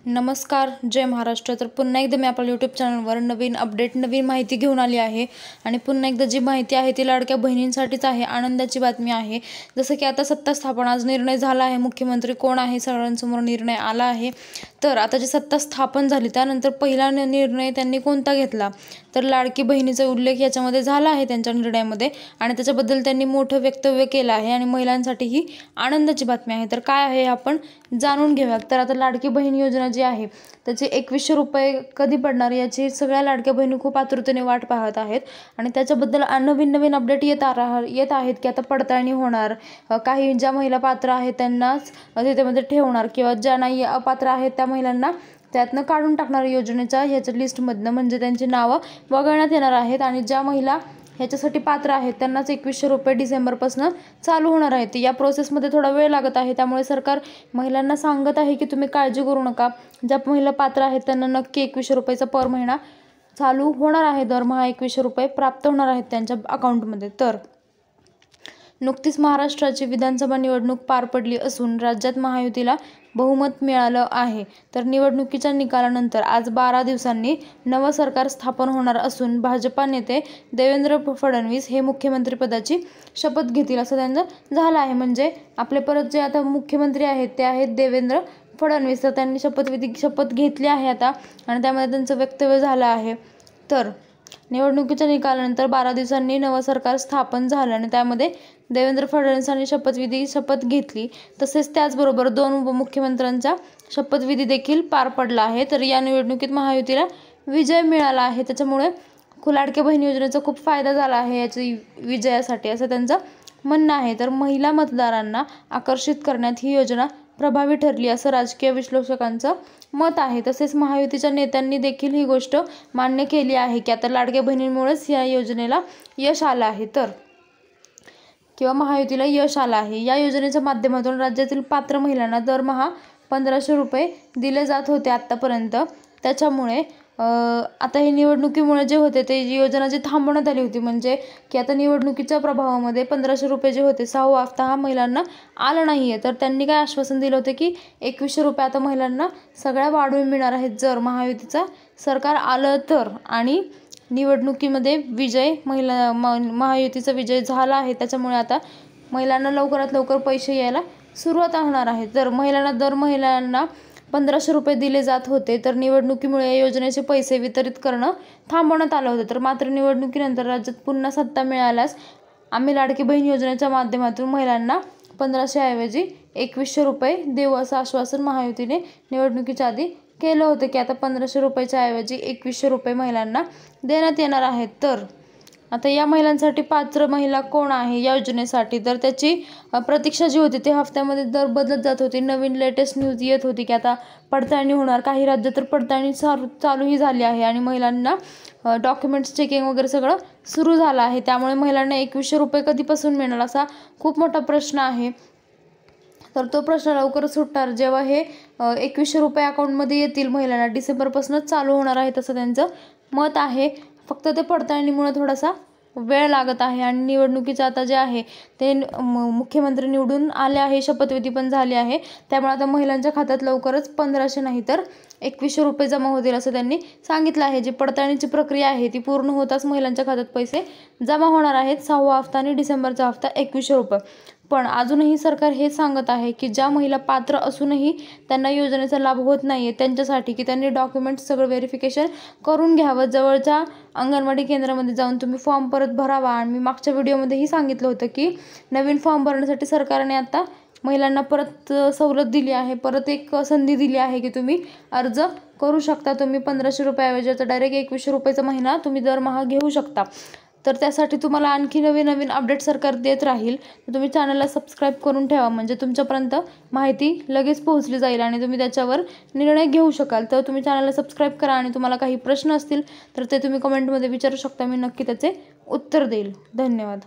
नमस्कार, जय महाराष्ट्र। तर पुन्हा एकदा मी आपल्या यूट्यूब चॅनलवर नवीन अपडेट, नवीन माहिती घेऊन आली आहे आणि पुन्हा एकदा जी माहिती आहे ती लाडक्या बहिणींसाठीच आहे। आनंदाची बातमी आहे। जसं की आता सत्ता स्थापना आज निर्णय झाला आहे, मुख्यमंत्री कोण आहे सगळ्यांसमोर निर्णय आला आहे। तर आता जी सत्ता स्थापन झाली त्यानंतर पहिला निर्णय त्यांनी कोणता घेतला, तर लाडकी बहिणीचा उल्लेख याच्यामध्ये झाला आहे त्यांच्या निर्णयामध्ये आणि त्याच्याबद्दल त्यांनी मोठं वक्तव्य केलं आहे आणि महिलांसाठी ही आनंदाची बातमी आहे। तर काय आहे हे आपण जाणून घेऊया। तर आता लाडकी बहीण योजना जी आहे त्याचे 2100 रुपये कधी पडणार याची सगळ्या लाडक्या बहिणी खूप आतुरतेने वाट पाहत आहेत आणि त्याच्याबद्दल नवीन अपडेट येत आहेत की आता पडताळणी होणार, काही ज्या महिला पात्र आहेत त्यांनाच त्यामध्ये ठेवणार किंवा ज्या नाही अपात्र आहेत त्या महिलांना त्यातनं काढून टाकणार योजनेच्या ह्याच्या लिस्टमधनं, म्हणजे त्यांची नावं वगळण्यात येणार आहेत आणि ज्या महिला ह्याच्यासाठी पात्र आहेत त्यांनाच 2100 रुपये डिसेंबरपासून चालू होणार आहेत। या प्रोसेसमध्ये थोडा वेळ लागत आहे, त्यामुळे सरकार महिलांना सांगत आहे की तुम्ही काळजी करू नका, ज्या महिला पात्र आहेत त्यांना नक्की 2100 रुपयाचा पर महिना चालू होणार आहे, दरमहा 2100 रुपये प्राप्त होणार आहेत त्यांच्या अकाउंटमध्ये। तर नुकतीच महाराष्ट्राची विधानसभा निवडणूक पार पडली असून राज्यात महायुतीला बहुमत मिळालं आहे। तर निवडणुकीच्या निकालानंतर आज 12 दिवसांनी नवं सरकार स्थापन होणार असून भाजपा नेते देवेंद्र फडणवीस हे मुख्यमंत्रीपदाची शपथ घेतील असं त्यांचं झालं आहे। म्हणजे आपले परत जे आता मुख्यमंत्री आहेत ते आहेत देवेंद्र फडणवीस, तर त्यांनी शपथ घेतली आहे आता आणि त्यामध्ये त्यांचं वक्तव्य झालं आहे। तर निवडणुकीच्या निकालानंतर 12 दिवसांनी नवं सरकार स्थापन झालं आणि त्यामध्ये देवेंद्र फडणवीसांनी शपथ घेतली। तसेच त्याचबरोबर 2 उपमुख्यमंत्र्यांचा शपथविधी देखील पार पडला आहे। तर या निवडणुकीत महायुतीला विजय मिळाला आहे, त्याच्यामुळे लाडक्या बहीण योजनेचा खूप फायदा झाला आहे याची विजयासाठी असं त्यांचं म्हणणं आहे। तर महिला मतदारांना आकर्षित करण्यात ही योजना प्रभावी ठरली असं राजकीय विश्लेषकांचं मत आहे। तसेच महायुतीच्या नेत्यांनी देखील ही गोष्ट मान्य केली आहे की आता लाडक्या बहिणींमुळेच या योजनेला यश आलं आहे, तर किंवा महायुतीला यश आलं आहे। या योजनेच्या माध्यमातून राज्यातील पात्र महिलांना दरमहा 1500 रुपये दिले जात होते आत्तापर्यंत। त्याच्यामुळे आता हे निवडणुकीमुळे जे होते ते योजना जी थांबवण्यात आली होती, म्हणजे की आता निवडणुकीच्या प्रभावामध्ये 1500 रुपये जे होते 6वा हप्ता हा महिलांना आला नाही आहे, तर त्यांनी काय आश्वासन दिलं होतं की 2100 रुपये आता महिलांना सगळ्या वाढवून मिळणार आहेत जर महायुतीचं सरकार आलं तर। आणि निवडणुकीमध्ये महायुतीचा विजय झाला आहे, त्याच्यामुळे आता महिलांना लवकरात लवकर पैसे यायला सुरुवात होणार आहे। तर महिलांना 1500 रुपये दिले जात होते, तर निवडणुकीमुळे या योजनेचे पैसे वितरित करणं थांबवण्यात आलं होतं। तर मात्र निवडणुकीनंतर राज्यात पुन्हा सत्ता मिळाल्यास आम्ही लाडकी बहीण योजनेच्या माध्यमातून महिलांना 1500 ऐवजी 2100 रुपये देऊ असं आश्वासन महायुतीने निवडणुकीच्या आधी केलं होतं की आता 1500 रुपयाच्या ऐवजी 2100 रुपये महिलांना देण्यात येणार आहेत। तर आता या महिलांसाठी पात्र महिला कोण आहे या योजनेसाठी, तर त्याची प्रतीक्षा जी होती ती हफ्त्यामध्ये दर बदलत जात होती। नवीन लेटेस्ट न्यूज येत होती की आता पडताळणी होणार, काही राज्यात तर पडताळणी चालूही झाली आहे आणि महिलांना डॉक्युमेंट्स चेकिंग वगैरे सगळं सुरू झालं आहे। त्यामुळे महिलांना 2100 रुपये कधीपासून मिळणार असा खूप मोठा प्रश्न आहे। तर तो प्रश्न लवकर सुटणार जेव्हा हे 2100 रुपये अकाउंटमध्ये येतील महिलांना, डिसेंबरपासूनच चालू होणार आहे तसं त्यांचं मत आहे। फक्त ते पडताळणीमुळे थोडासा वेळ लागत आहे आणि निवडणुकीचं आता जे आहे ते मुख्यमंत्री निवडून आले आहे, शपथविधी पण झाली आहे, त्यामुळे आता महिलांच्या खात्यात लवकरच 1500 नाही तर 2100 रुपये जमा होतील असं त्यांनी सांगितलं आहे। जी पडताळणीची प्रक्रिया आहे ती पूर्ण होताच महिलांच्या खात्यात पैसे जमा होणार आहेत, 6वा हप्ता आणि डिसेंबरचा हप्ता 2100 रुपये। पण अजूनही सरकार हे सांगत आहे की ज्या महिला पात्र असूनही त्यांना योजनेचा लाभ होत नाही आहे त्यांच्यासाठी की त्यांनी डॉक्युमेंट्स सगळं व्हेरिफिकेशन करून घ्यावं, जवळच्या अंगणवाडी केंद्रामध्ये जाऊन तुम्ही फॉर्म परत भरावा। आणि मी मागच्या व्हिडिओमध्येही सांगितलं होतं की नवीन फॉर्म भरण्यासाठी सरकारने आता महिलांना परत सवलत दिली आहे, परत एक संधी दिली आहे की तुम्ही अर्ज करू शकता। तुम्ही 1500 रुपयाऐवजी डायरेक्ट 2100 रुपयाचा महिना तुम्ही दरमहा घेऊ शकता। तर त्यासाठी तुम्हाला आणखी नवीन अपडेट सरकार देत राहील, तर तुम्ही चॅनलला सबस्क्राईब करून ठेवा, म्हणजे तुमच्यापर्यंत माहिती लगेच पोहोचली जाईल आणि तुम्ही त्याच्यावर निर्णय घेऊ शकाल। तर तुम्ही चॅनलला सबस्क्राईब करा आणि तुम्हाला काही प्रश्न असतील तर ते तुम्ही कमेंटमध्ये विचारू शकता, मी नक्की त्याचे उत्तर देईल। धन्यवाद।